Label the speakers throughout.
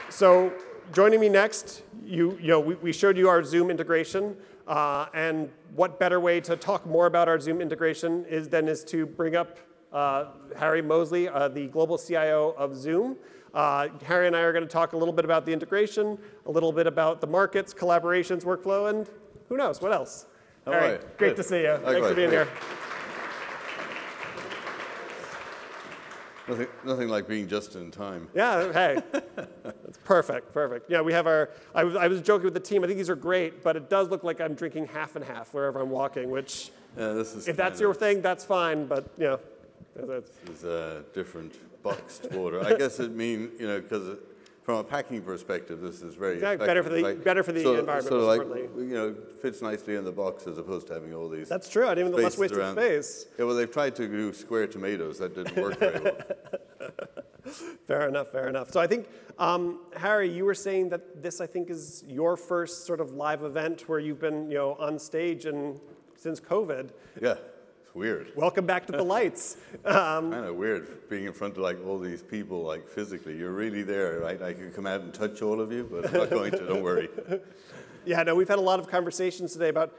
Speaker 1: So joining me next, we showed you our Zoom integration, and what better way to talk more about our Zoom integration is to bring up Harry Moseley, the Global CIO of Zoom. Harry and I are going to talk a little bit about the integration, a little bit about the markets, collaborations, workflow, and who knows, what else?
Speaker 2: All
Speaker 1: Harry,
Speaker 2: right.
Speaker 1: great to see you. Thanks for being here.
Speaker 2: Nothing like being just in time.
Speaker 1: Yeah, hey, that's perfect, perfect. Yeah, we have our, I was joking with the team, I think these are great, but it does look like I'm drinking half and half wherever I'm walking, which, if that's your thing, that's fine, but, you know.
Speaker 2: This is a different boxed water. I guess it means, because from a packing perspective, this is very
Speaker 1: better for the environment.
Speaker 2: Sort of like, fits nicely in the box as opposed to having all these.
Speaker 1: That's true. I didn't even less wasted space.
Speaker 2: Yeah, well, they've tried to do square tomatoes. That didn't work very well.
Speaker 1: Fair enough. Fair enough. So I think, Harry, you were saying that this, I think, is your first sort of live event where you've been, on stage and since COVID.
Speaker 2: Yeah. Weird.
Speaker 1: Welcome back to the lights.
Speaker 2: Kind of weird being in front of like all these people, like physically. You're really there, right? I could come out and touch all of you, but I'm not going to. Don't worry.
Speaker 1: Yeah, no, we've had a lot of conversations today about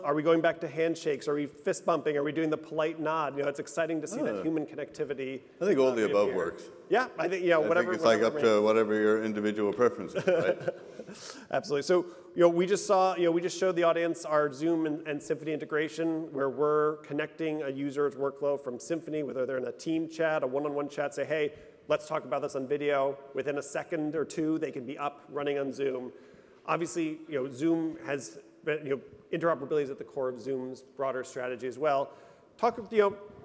Speaker 1: are we going back to handshakes? Are we fist bumping? Are we doing the polite nod? It's exciting to see that human connectivity.
Speaker 2: I think all the above works.
Speaker 1: Yeah, I think whatever.
Speaker 2: I think it's like up to whatever your individual preference is, right?
Speaker 1: Absolutely. So we just showed the audience our Zoom and Symphony integration, where we're connecting a user's workflow from Symphony, whether they're in a team chat, a one-on-one chat, say, hey, let's talk about this on video. Within a second or two, they can be up running on Zoom. Obviously, Zoom has been, interoperability is at the core of Zoom's broader strategy as well. Talk,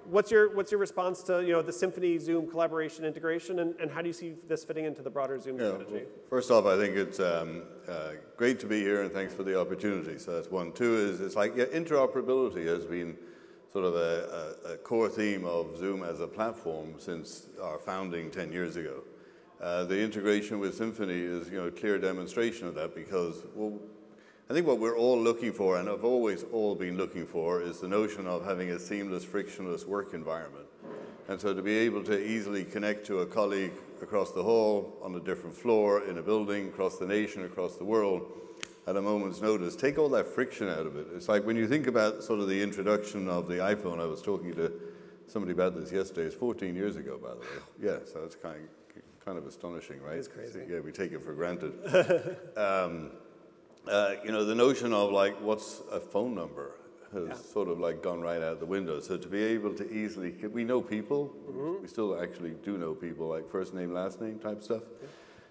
Speaker 1: what's your response to the Symphony Zoom collaboration integration, and how do you see this fitting into the broader Zoom strategy?
Speaker 2: Well, first off, I think it's great to be here, and thanks for the opportunity. So that's one. Two is it's like interoperability has been sort of a core theme of Zoom as a platform since our founding 10 years ago. The integration with Symphony is a clear demonstration of that, because I think what we're all looking for, and have always all been looking for, is the notion of having a seamless, frictionless work environment. And so to be able to easily connect to a colleague across the hall, on a different floor, in a building, across the nation, across the world, at a moment's notice, take all that friction out of it. It's like when you think about sort of the introduction of the iPhone, I was talking to somebody about this yesterday, it's 14 years ago, by the way. Yeah, so it's kind of astonishing, right?
Speaker 1: It's crazy.
Speaker 2: Yeah, we take it for granted. The notion of like, what's a phone number has sort of like gone right out the window. So to be able to easily, we know people, we still actually do know people, like first name, last name type stuff. Yeah.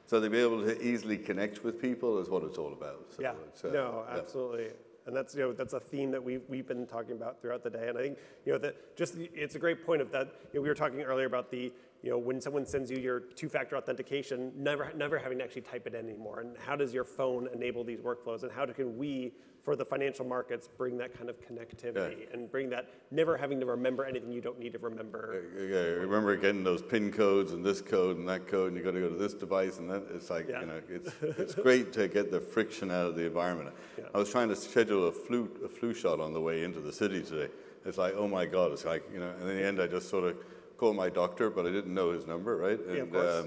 Speaker 2: So to be able to easily connect with people is what it's all about. So
Speaker 1: no, absolutely. And that's that's a theme that we've been talking about throughout the day. And I think it's a great point of that. We were talking earlier about the when someone sends you your two-factor authentication, never having to actually type it in anymore. And how does your phone enable these workflows? And how can we, for the financial markets, bring that kind of connectivity and bring that never having to remember anything you don't need to remember?
Speaker 2: Yeah, I remember getting those PIN codes and this code and that code, and you got to go to this device, and that. It's like it's great to get the friction out of the environment. Yeah. I was trying to schedule a flu shot on the way into the city today. It's like, oh my God! It's like and in the end, I just sort of called my doctor, but I didn't know his number, right? And,
Speaker 1: of course.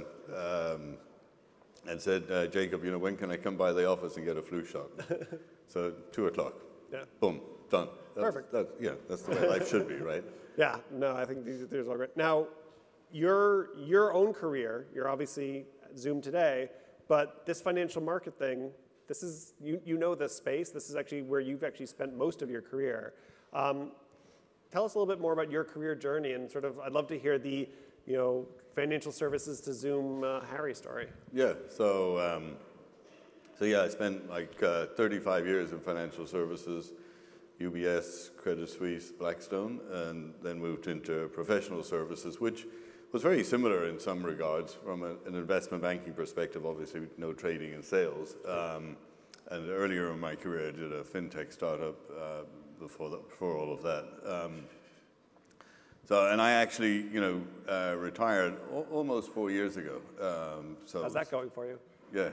Speaker 2: And said, Jacob, when can I come by the office and get a flu shot? So 2 o'clock. Yeah. Boom, done.
Speaker 1: Perfect.
Speaker 2: That's the way life should be, right?
Speaker 1: Yeah. No, I think these are all great. Now, your own career, you're obviously at Zoom today, but this financial market thing, this is this space. This is actually where you've actually spent most of your career. Tell us a little bit more about your career journey, and sort of, I'd love to hear the, financial services to Zoom Harry story.
Speaker 2: Yeah, so I spent like 35 years in financial services, UBS, Credit Suisse, Blackstone, and then moved into professional services, which was very similar in some regards from an investment banking perspective, obviously no trading and sales. And earlier in my career, I did a fintech startup before all of that. And I actually, retired almost 4 years ago.
Speaker 1: How's that going for you?
Speaker 2: Yeah.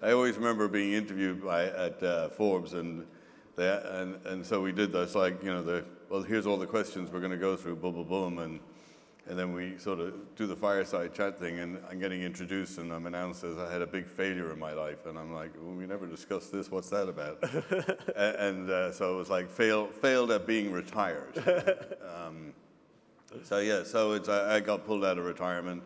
Speaker 2: I always remember being interviewed at Forbes, and so we did this, like, well, here's all the questions we're going to go through, boom, boom, boom, and And then we sort of do the fireside chat thing, and I'm getting introduced, and I'm announced as I had a big failure in my life. And I'm like, well, we never discussed this. What's that about? So it was like failed at being retired. I got pulled out of retirement.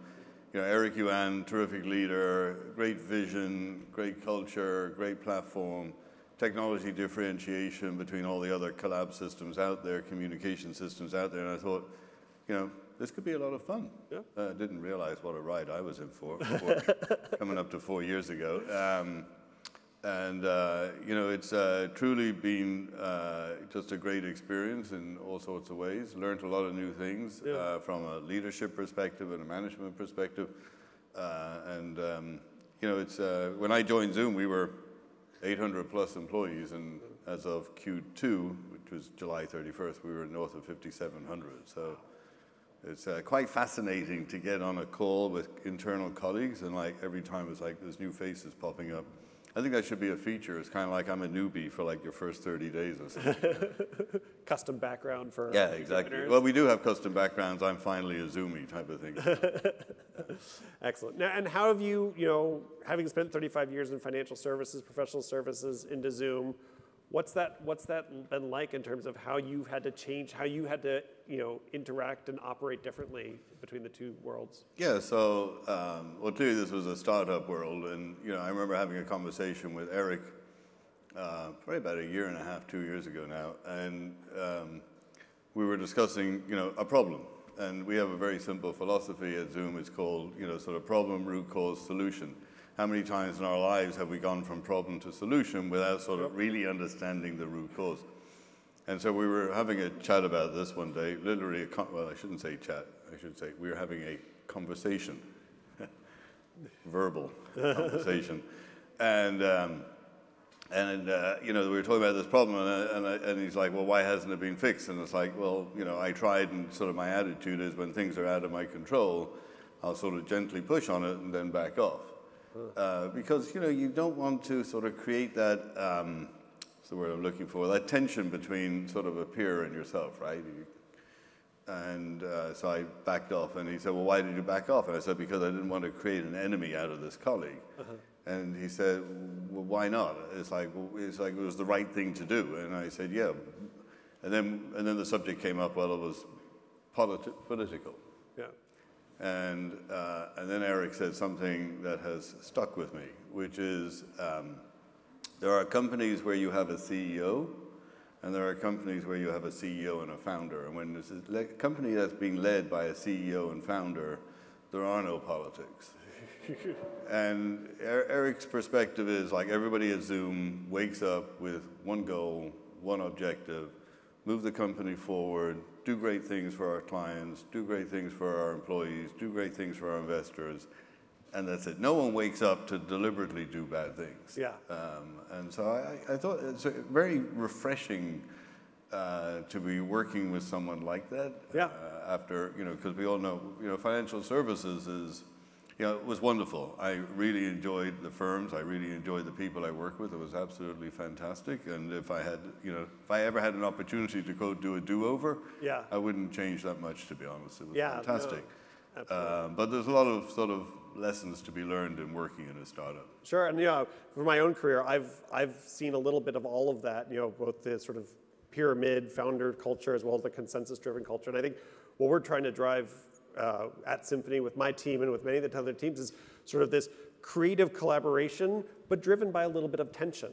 Speaker 2: Eric Yuan, terrific leader, great vision, great culture, great platform, technology differentiation between all the other collab systems out there, communication systems out there. And I thought, this could be a lot of fun. Yeah. Didn't realize what a ride I was in for coming up to 4 years ago. It's truly been just a great experience in all sorts of ways. Learned a lot of new things from a leadership perspective and a management perspective. When I joined Zoom, we were 800 plus employees, and as of Q2, which was July 31st, we were north of 5,700. So it's quite fascinating to get on a call with internal colleagues, and like every time it's like there's new faces popping up. I think that should be a feature. It's kind of like I'm a newbie for like your first 30 days or something.
Speaker 1: Custom background for
Speaker 2: exactly. Joiners. Well, we do have custom backgrounds. I'm finally a Zoomie type of thing.
Speaker 1: Excellent. Now, and how have you, having spent 35 years in financial services, professional services, into Zoom, what's that been like in terms of how you've had to change, how you had to interact and operate differently between the two worlds?
Speaker 2: Yeah, so clearly this was a startup world, and I remember having a conversation with Eric probably about a year and a half, 2 years ago now, and we were discussing a problem, and we have a very simple philosophy at Zoom. It's called sort of problem, root cause, solution. How many times in our lives have we gone from problem to solution without sort of really understanding the root cause? And so we were having a chat about this one day, literally, I shouldn't say chat, I should say we were having a conversation, verbal conversation. And we were talking about this problem, and he's like, well, why hasn't it been fixed? And it's like, well, I tried, and sort of my attitude is when things are out of my control, I'll sort of gently push on it and then back off. Because you don't want to sort of create that, what's the word I'm looking for, that tension between sort of a peer and yourself, right? So I backed off, and he said, well, why did you back off? And I said, because I didn't want to create an enemy out of this colleague. And he said, well, why not? It's like it was the right thing to do. And I said, yeah. And then the subject came up, well, it was political. Yeah. And then Eric said something that has stuck with me, which is there are companies where you have a CEO, and there are companies where you have a CEO and a founder. And when there's a company that's being led by a CEO and founder, there are no politics. And Eric's perspective is like everybody at Zoom wakes up with one goal, one objective, move the company forward, do great things for our clients, do great things for our employees, do great things for our investors, and that's it. No one wakes up to deliberately do bad things. Yeah. And so I thought it's very refreshing to be working with someone like that. Yeah. After, because we all know, financial services is, it was wonderful. I really enjoyed the firms. I really enjoyed the people I work with. It was absolutely fantastic. And if I had, if I ever had an opportunity to go do a do-over, I wouldn't change that much, to be honest. It was fantastic. No, but there's a lot of sort of lessons to be learned in working in a startup.
Speaker 1: Sure, and for my own career, I've seen a little bit of all of that. Both the sort of pyramid founder culture as well as the consensus-driven culture. And I think what we're trying to drive at Symphony with my team and with many of the other teams is sort of this creative collaboration, but driven by a little bit of tension.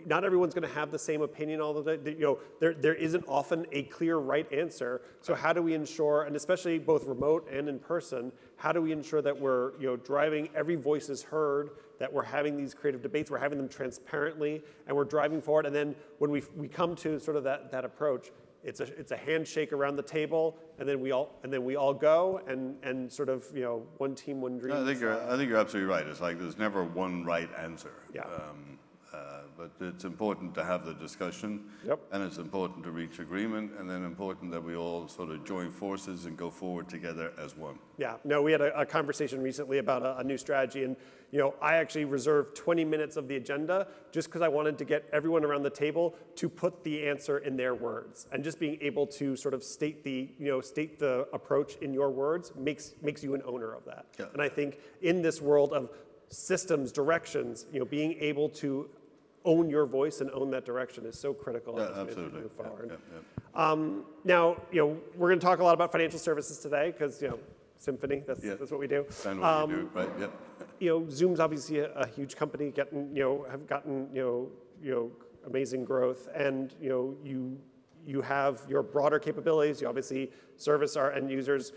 Speaker 1: Not everyone's going to have the same opinion all the time. There isn't often a clear right answer. So how do we ensure, and especially both remote and in person, how do we ensure that we're driving, every voice is heard, that we're having these creative debates, we're having them transparently, and we're driving forward. And then when we come to sort of that approach, it's a handshake around the table, and then we all go and sort of one team, one dream.
Speaker 2: No, I think you're absolutely right. It's like there's never one right answer. Yeah. But it's important to have the discussion, and it's important to reach agreement, and then important that we all sort of join forces and go forward together as one.
Speaker 1: Yeah, no, we had a conversation recently about a new strategy, and I actually reserved 20 minutes of the agenda just because I wanted to get everyone around the table to put the answer in their words, and just being able to sort of state the approach in your words makes you an owner of that. Yeah. And I think in this world of systems, directions, being able to own your voice and own that direction is so critical.
Speaker 2: Yeah, absolutely.
Speaker 1: Move forward.
Speaker 2: Yeah.
Speaker 1: Now, we're going to talk a lot about financial services today because, Symphony, that's what we do.
Speaker 2: And what you do, right? Yeah.
Speaker 1: Zoom's obviously a huge company, have gotten amazing growth, and you have your broader capabilities. You obviously service our end users.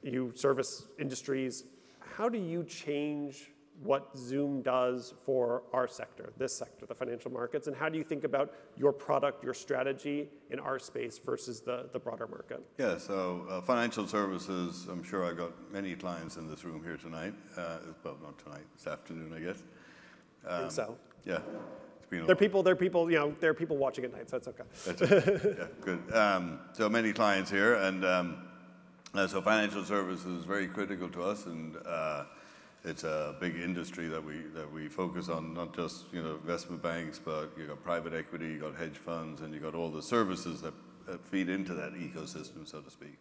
Speaker 1: You service industries. How do you change what Zoom does for our sector, this sector, the financial markets, and how do you think about your product, your strategy in our space versus the broader market?
Speaker 2: Yeah, so financial services, I'm sure I got many clients in this room here tonight. Well, not tonight, this afternoon, I guess.
Speaker 1: I think so.
Speaker 2: Yeah.
Speaker 1: There are people watching at night, so it's okay.
Speaker 2: That's okay. Yeah, good. So many clients here, and so financial services is very critical to us, and it's a big industry that we focus on, not just investment banks, but you got private equity, you got hedge funds, and you got all the services that feed into that ecosystem, so to speak.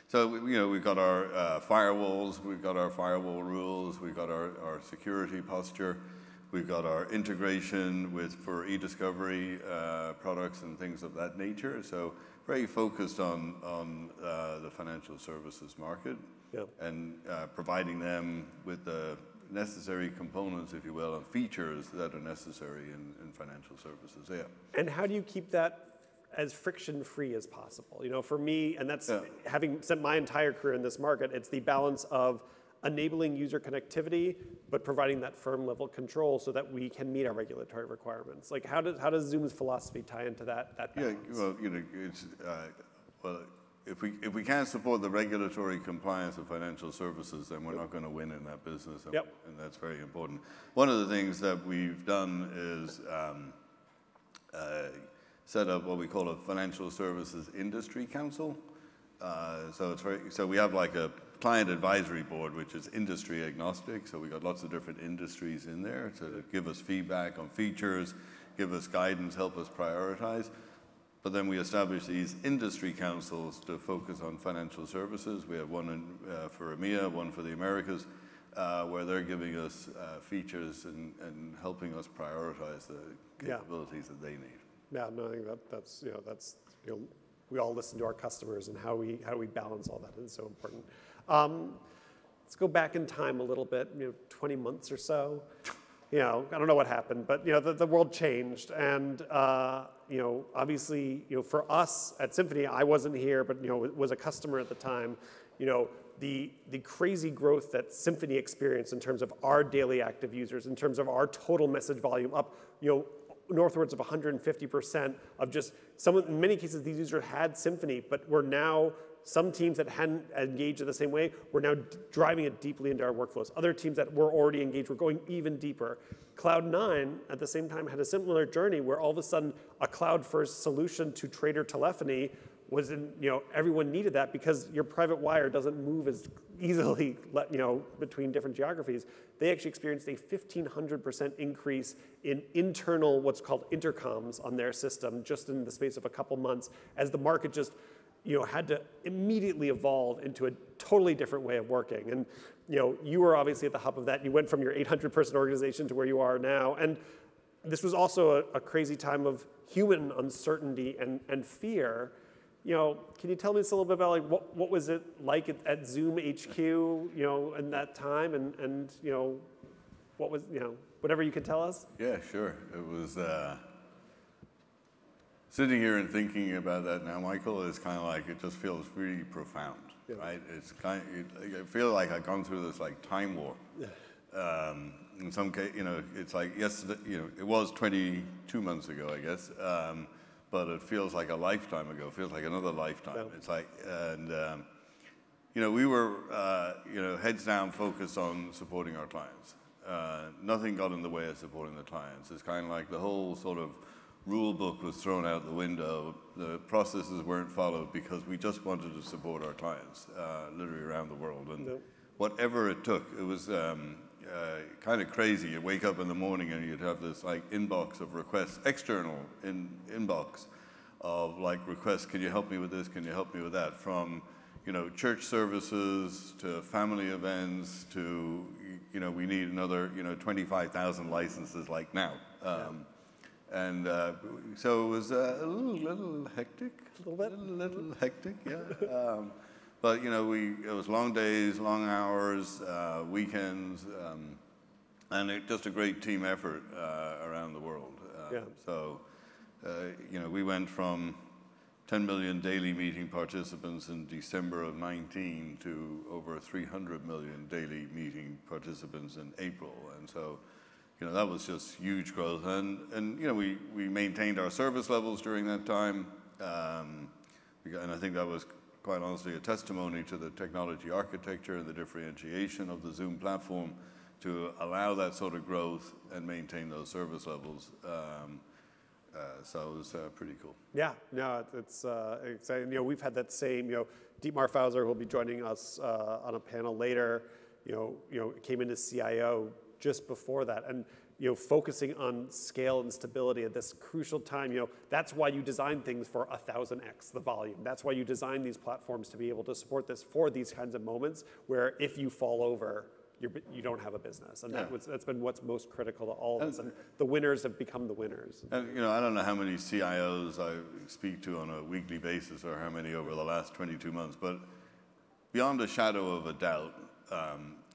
Speaker 2: So we've got our firewalls, we've got our firewall rules, we've got our security posture, we've got our integration for e-discovery products and things of that nature. So very focused on the financial services market. Yeah. And providing them with the necessary components, if you will, and features that are necessary in financial services. Yeah.
Speaker 1: And how do you keep that as friction-free as possible? For me, and that's having spent my entire career in this market, it's the balance of enabling user connectivity, but providing that firm level control so that we can meet our regulatory requirements. Like, how does Zoom's philosophy tie into that balance?
Speaker 2: Yeah, well, if we can't support the regulatory compliance of financial services, then we're not going to win in that business, and that's very important. One of the things that we've done is set up what we call a financial services industry council. So we have like a client advisory board, which is industry agnostic. So we got lots of different industries in there to give us feedback on features, give us guidance, help us prioritize. But then we establish these industry councils to focus on financial services. We have one for EMEA, one for the Americas, where they're giving us features and helping us prioritize the capabilities that they need.
Speaker 1: Yeah, no, I think that's we all listen to our customers, and how we balance all that is so important. Let's go back in time a little bit, 20 months or so. I don't know what happened, but the world changed, and obviously, for us at Symphony, I wasn't here, but was a customer at the time. The crazy growth that Symphony experienced in terms of our daily active users, in terms of our total message volume up, northwards of 150% of just in many cases, these users had Symphony, but were now, some teams that hadn't engaged in the same way were now driving it deeply into our workflows. Other teams that were already engaged were going even deeper. Cloud9, at the same time, had a similar journey where all of a sudden a cloud-first solution to trader telephony was everyone needed that because your private wire doesn't move as easily between different geographies. They actually experienced a 1,500% increase in internal, what's called intercoms on their system just in the space of a couple months, as the market just had to immediately evolve into a totally different way of working. And you were obviously at the hub of that. You went from your 800-person organization to where you are now. And this was also a crazy time of human uncertainty and fear. Can you tell me just a little bit about what was it like at Zoom HQ, in that time, and what was whatever you could tell us?
Speaker 2: Yeah, sure. It was sitting here and thinking about that now, Michael, is kind of like, it just feels really profound, right? It's I feel like I've gone through this like time warp. Yeah. In some case, it's like yesterday. It was 22 months ago, I guess. But it feels like a lifetime ago. It feels like another lifetime. Yeah. It's like, and we were, heads down, focused on supporting our clients. nothing got in the way of supporting the clients. It's kind of like the whole sort of rule book was thrown out the window. The processes weren't followed because we just wanted to support our clients, literally around the world. And whatever it took, it was kind of crazy. You wake up in the morning and you'd have this like inbox of requests, external inbox of like requests, can you help me with this, can you help me with that, from church services to family events to, we need another, 25,000 licenses like now. And so it was a little hectic. A little hectic, yeah. But it was long days, long hours, weekends, and just a great team effort around the world. So, we went from 10 million daily meeting participants in December of 19 to over 300 million daily meeting participants in April, and so. That was just huge growth, and we maintained our service levels during that time, and I think that was quite honestly a testimony to the technology architecture and the differentiation of the Zoom platform to allow that sort of growth and maintain those service levels. So it was pretty cool. Yeah,
Speaker 1: no, it's exciting. We've had that same. Dietmar Fauser, who will be joining us on a panel later, came into CIO just before that, and focusing on scale and stability at this crucial time. That's why you design things for 1,000x the volume. That's why you design these platforms to be able to support this for these kinds of moments where if you fall over, you don't have a business, and that's been what's most critical to all of us. And the winners have become the winners.
Speaker 2: And I don't know how many CIOs I speak to on a weekly basis, or how many over the last 22 months, but beyond a shadow of a doubt,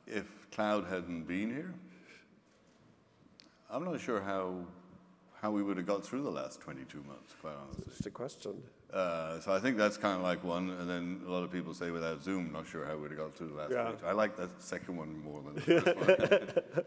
Speaker 2: if cloud hadn't been here, I'm not sure how we would have got through the last 22 months, quite honestly.
Speaker 1: That's just a question.
Speaker 2: So I think that's kind of like one, and then a lot of people say without Zoom, not sure how we would have got through the last 22. I like that second one more than the first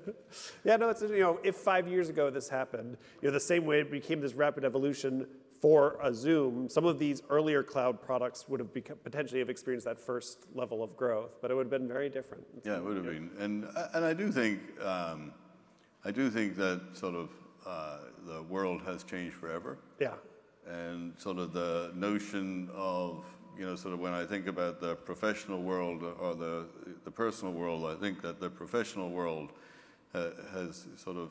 Speaker 2: one.
Speaker 1: Yeah, no, it's, if 5 years ago this happened, the same way it became this rapid evolution for a Zoom, some of these earlier cloud products would have potentially have experienced that first level of growth, but it would have been very different.
Speaker 2: Yeah, it would have been. And I do think that sort of the world has changed forever.
Speaker 1: Yeah.
Speaker 2: And sort of the notion of, sort of when I think about the professional world or the personal world, I think that the professional world has sort of,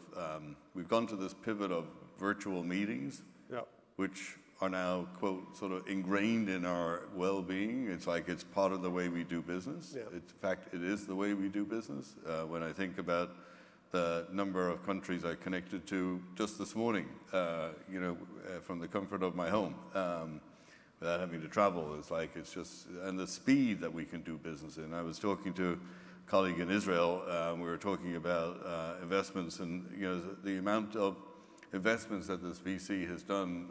Speaker 2: we've gone to this pivot of virtual meetings, which are now, quote, sort of ingrained in our well-being. It's like it's part of the way we do business. Yeah. In fact, it is the way we do business. When I think about the number of countries I connected to just this morning, from the comfort of my home, without having to travel. It's just, and the speed that we can do business in. I was talking to a colleague in Israel, we were talking about investments, and the amount of investments that this VC has done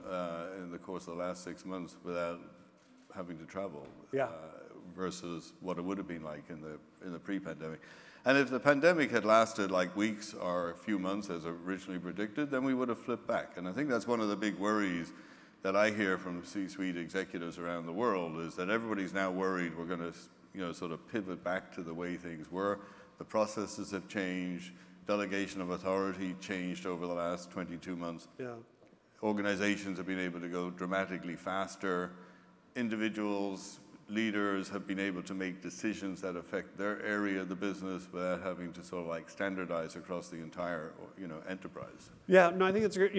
Speaker 2: in the course of the last 6 months without having to travel, versus what it would have been like in the pre-pandemic. And if the pandemic had lasted like weeks or a few months as originally predicted, then we would have flipped back. And I think that's one of the big worries that I hear from C-suite executives around the world, is that everybody's now worried we're going to, sort of pivot back to the way things were. The processes have changed. Delegation of authority changed over the last 22 months. Yeah. Organizations have been able to go dramatically faster. Individuals, leaders have been able to make decisions that affect their area of the business without having to sort of like standardize across the entire, enterprise.
Speaker 1: Yeah, no, I think it's great.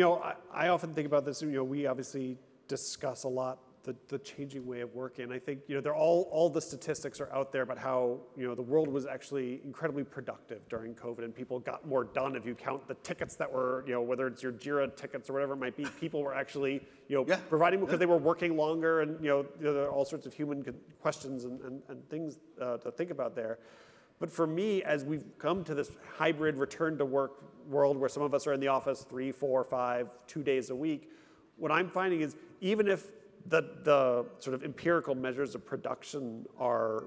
Speaker 1: I often think about this. We obviously discuss a lot the changing way of working. I think they're all the statistics are out there about how the world was actually incredibly productive during COVID, and people got more done. If you count the tickets that were whether it's your Jira tickets or whatever it might be, people were actually providing because they were working longer, and there are all sorts of human questions and things to think about there. But for me, as we've come to this hybrid return to work world where some of us are in the office 3, 4, 5, 2 days a week, what I'm finding is even if the sort of empirical measures of production are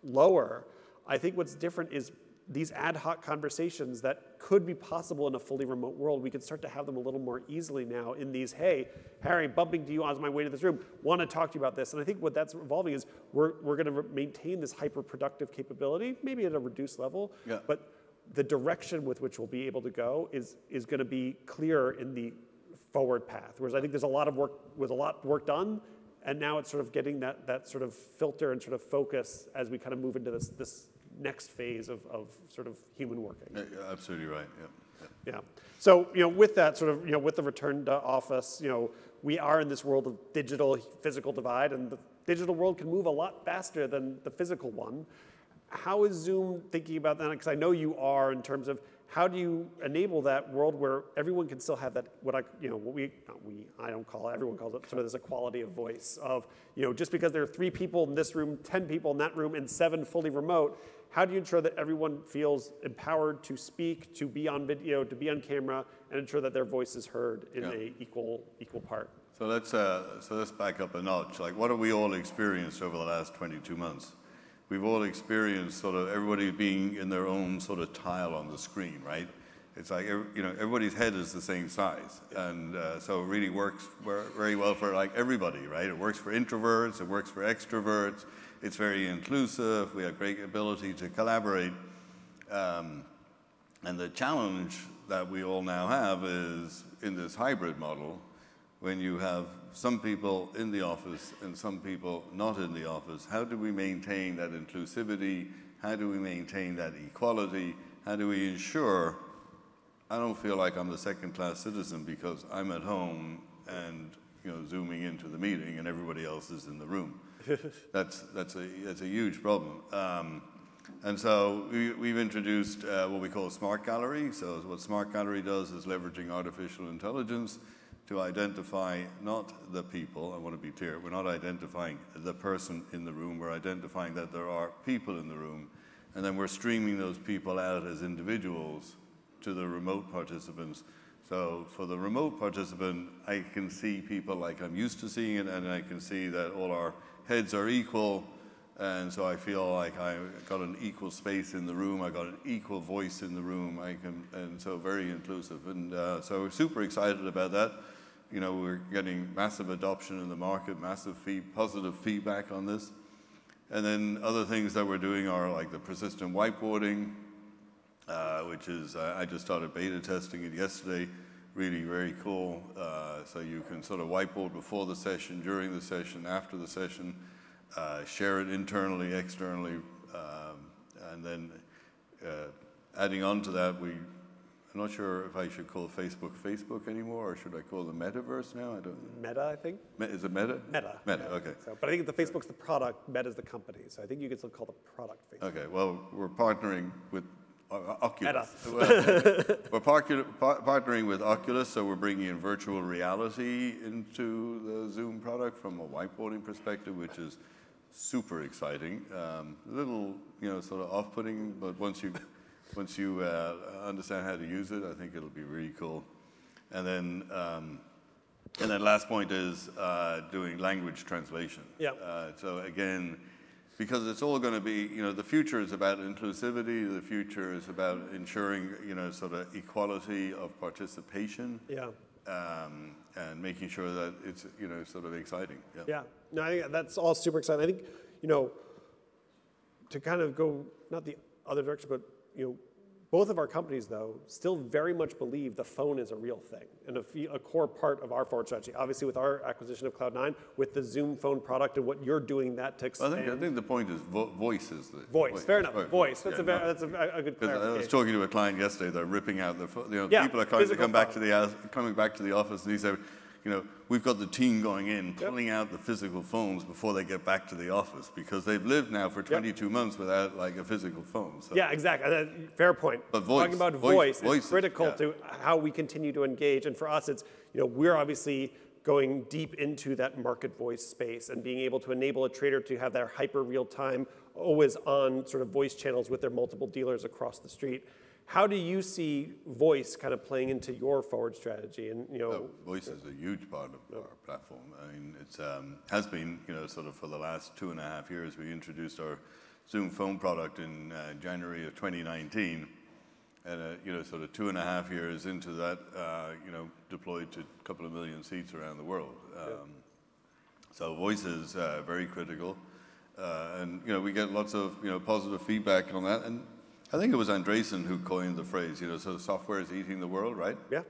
Speaker 1: lower, I think what's different is these ad hoc conversations that could be possible in a fully remote world. We can start to have them a little more easily now in these, hey, Harry, bumping to you on my way to this room, want to talk to you about this. And I think what that's evolving is we're going to maintain this hyper-productive capability, maybe at a reduced level, but the direction with which we'll be able to go is going to be clearer in the forward path. Whereas I think there's a lot of work done, and now it's sort of getting that sort of filter and sort of focus as we kind of move into this next phase of sort of human working.
Speaker 2: Yeah, absolutely right. Yeah.
Speaker 1: Yeah. So, with that sort of, with the return to office, we are in this world of digital physical divide, and the digital world can move a lot faster than the physical one. How is Zoom thinking about that? Because I know you are, in terms of how do you enable that world where everyone can still have that, I don't call it, everyone calls it sort of this equality of voice of, just because there are 3 people in this room, 10 people in that room, and 7 fully remote, how do you ensure that everyone feels empowered to speak, to be on video, to be on camera, and ensure that their voice is heard in a equal part?
Speaker 2: So let's back up a notch. Like, what have we all experienced over the last 22 months? We've all experienced sort of everybody being in their own sort of tile on the screen, right? It's like, everybody's head is the same size. And so it really works very well for like everybody, right? It works for introverts, it works for extroverts. It's very inclusive. We have great ability to collaborate. And the challenge that we all now have is in this hybrid model, when you have some people in the office and some people not in the office, how do we maintain that inclusivity? How do we maintain that equality? How do we ensure I don't feel like I'm the second-class citizen because I'm at home and zooming into the meeting and everybody else is in the room? That's a huge problem. And so we've introduced what we call Smart Gallery. So what Smart Gallery does is leveraging artificial intelligence to identify not the people. I want to be clear, we're not identifying the person in the room, we're identifying that there are people in the room, and then we're streaming those people out as individuals to the remote participants. So for the remote participant, I can see people like I'm used to seeing it, and I can see that all our heads are equal, and so I feel like I got an equal space in the room, I got an equal voice in the room, and so very inclusive. And so we're super excited about that. We're getting massive adoption in the market, massive positive feedback on this. And then other things that we're doing are like the persistent whiteboarding, which is, I just started beta testing it yesterday, really very cool. So you can sort of whiteboard before the session, during the session, after the session, share it internally, externally, and then adding on to that, I'm not sure if I should call Facebook anymore, or should I call the metaverse now? I don't know.
Speaker 1: Meta, I think.
Speaker 2: Is it Meta?
Speaker 1: Meta.
Speaker 2: Meta, okay.
Speaker 1: So, but I think the Facebook's the product, Meta's the company. So I think you can still call the product Facebook.
Speaker 2: Okay, well, we're partnering with Oculus.
Speaker 1: Meta.
Speaker 2: We're partnering with Oculus, so we're bringing in virtual reality into the Zoom product from a whiteboarding perspective, which is super exciting. A little, sort of off-putting, but once you understand how to use it, I think it'll be really cool. And then last point is doing language translation.
Speaker 1: Yeah.
Speaker 2: So again, because it's all going to be, the future is about inclusivity. The future is about ensuring, sort of equality of participation.
Speaker 1: Yeah.
Speaker 2: And making sure that it's, sort of exciting. Yeah.
Speaker 1: Yeah. No, I think that's all super exciting. I think, to kind of go not the other direction, but both of our companies, though, still very much believe the phone is a real thing and a core part of our forward strategy. Obviously, with our acquisition of Cloud9, with the Zoom phone product and what you're doing that to expand.
Speaker 2: I think the point is voice is the
Speaker 1: voice. Fair enough. Voice. That's
Speaker 2: yeah,
Speaker 1: that's a good clarification.
Speaker 2: I was talking to a client yesterday. They're ripping out the people are coming back to the office, and he said, we've got the team going in, pulling out the physical phones before they get back to the office because they've lived now for 22 months without like a physical phone. So.
Speaker 1: Yeah, exactly. Fair point.
Speaker 2: But voice,
Speaker 1: talking about voice is critical to how we continue to engage. And for us, it's, we're obviously going deep into that market voice space and being able to enable a trader to have their hyper real time, always on sort of voice channels with their multiple dealers across the street. How do you see voice kind of playing into your forward strategy? And
Speaker 2: voice is a huge part of our platform. I mean, it has been, sort of for the last 2.5 years. We introduced our Zoom phone product in January of 2019, and sort of 2.5 years into that, deployed to a couple of million seats around the world. So voice is very critical, and we get lots of positive feedback on that. And I think it was Andreessen who coined the phrase, so software is eating the world, right?
Speaker 1: Yeah.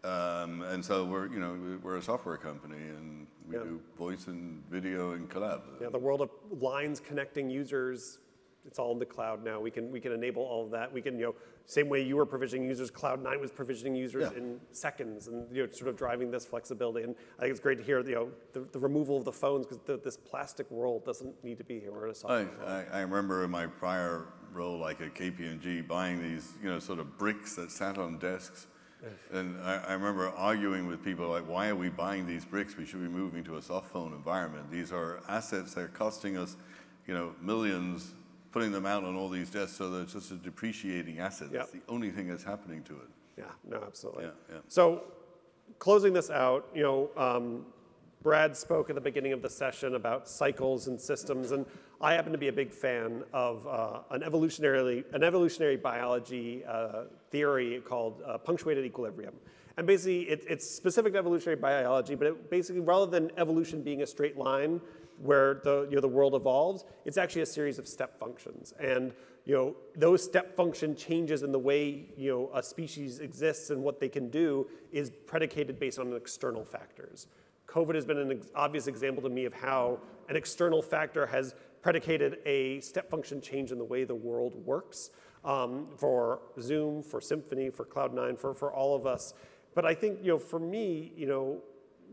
Speaker 2: And so we're a software company, and we do voice and video and collab.
Speaker 1: Yeah, the world of lines connecting users, it's all in the cloud now. We can enable all of that. We can, same way you were provisioning users, Cloud9 was provisioning users in seconds, and sort of driving this flexibility. And I think it's great to hear the removal of the phones, because this plastic world doesn't need to be here. We're in a software world.
Speaker 2: I remember in my prior role, like at KPMG, buying these sort of bricks that sat on desks. And I remember arguing with people like, why are we buying these bricks? We should be moving to a soft phone environment. These are assets that are costing us, millions, putting them out on all these desks, so that it's just a depreciating asset. That's the only thing that's happening to it.
Speaker 1: Yeah, no, absolutely.
Speaker 2: Yeah.
Speaker 1: So closing this out, Brad spoke at the beginning of the session about cycles and systems, and I happen to be a big fan of an evolutionary biology theory called punctuated equilibrium. And basically, it's specific to evolutionary biology, but it basically, rather than evolution being a straight line where the world evolves, it's actually a series of step functions. And those step function changes in the way a species exists and what they can do is predicated based on external factors. COVID has been an obvious example to me of how an external factor has predicated a step function change in the way the world works for Zoom, for Symphony, for Cloud9, for all of us. But I think, for me,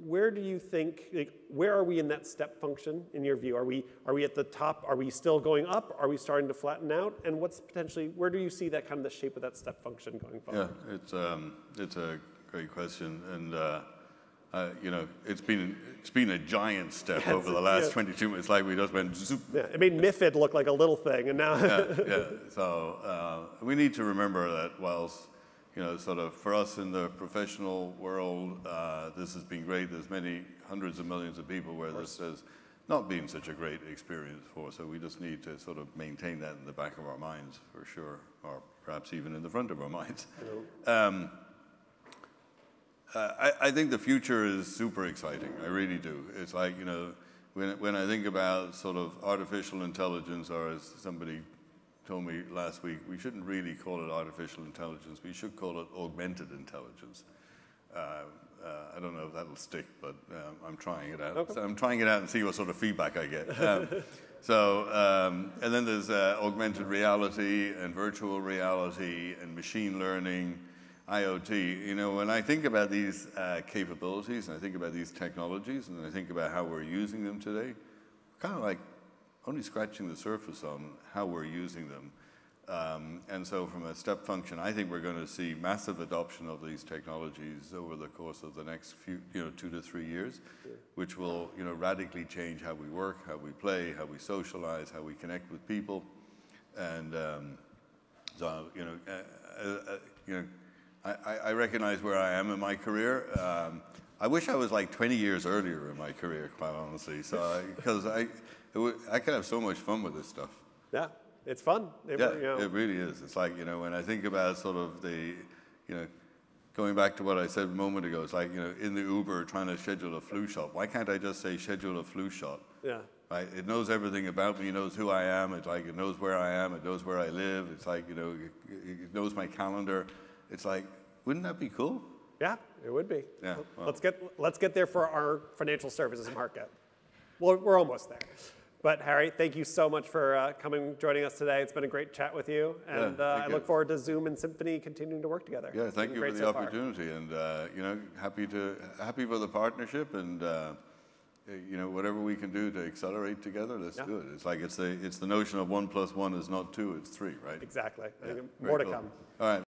Speaker 1: where do you think, where are we in that step function in your view? Are we at the top? Are we still going up? Are we starting to flatten out? And where do you see that kind of the shape of that step function going forward?
Speaker 2: Yeah, it's a great question, and it's been a giant step over the last 22 minutes. Like we just went zoop.
Speaker 1: Yeah, it made MiFID look like a little thing, and now.
Speaker 2: So we need to remember that whilst sort of for us in the professional world, this has been great. There's many hundreds of millions of people where this has not been such a great experience for. So we just need to sort of maintain that in the back of our minds for sure, or perhaps even in the front of our minds. I think the future is super exciting. I really do. It's like, when I think about sort of artificial intelligence, or as somebody told me last week, we shouldn't really call it artificial intelligence. We should call it augmented intelligence. I don't know if that'll stick, but I'm trying it out. Okay. So I'm trying it out and see what sort of feedback I get. And then there's augmented reality and virtual reality and machine learning, IoT. When I think about these capabilities, and I think about these technologies, and I think about how we're using them today, kind of like only scratching the surface on how we're using them. And so from a step function, I think we're going to see massive adoption of these technologies over the course of the next few, 2 to 3 years, which will, radically change how we work, how we play, how we socialize, how we connect with people. And I recognize where I am in my career. I wish I was like 20 years earlier in my career, quite honestly. So because I can have so much fun with this stuff.
Speaker 1: Yeah, it's fun.
Speaker 2: It really is. It's like, when I think about sort of the, going back to what I said a moment ago, it's like, in the Uber trying to schedule a flu shot. Why can't I just say schedule a flu shot?
Speaker 1: Yeah.
Speaker 2: Right? It knows everything about me. It knows who I am. It's like, it knows where I am. It knows where I live. It's like, it knows my calendar. It's like, wouldn't that be cool?
Speaker 1: Yeah, it would be.
Speaker 2: Yeah. Well.
Speaker 1: Let's get there for our financial services market. Well, we're almost there. But Harry, thank you so much for joining us today. It's been a great chat with you, and I look forward to Zoom and Symphony continuing to work together.
Speaker 2: Yeah, thank you for the opportunity, and happy for the partnership, and whatever we can do to accelerate together, let's do it. It's like it's the notion of 1 + 1 is not 2, it's 3, right?
Speaker 1: Exactly.
Speaker 2: Yeah,
Speaker 1: More to come.
Speaker 2: All right.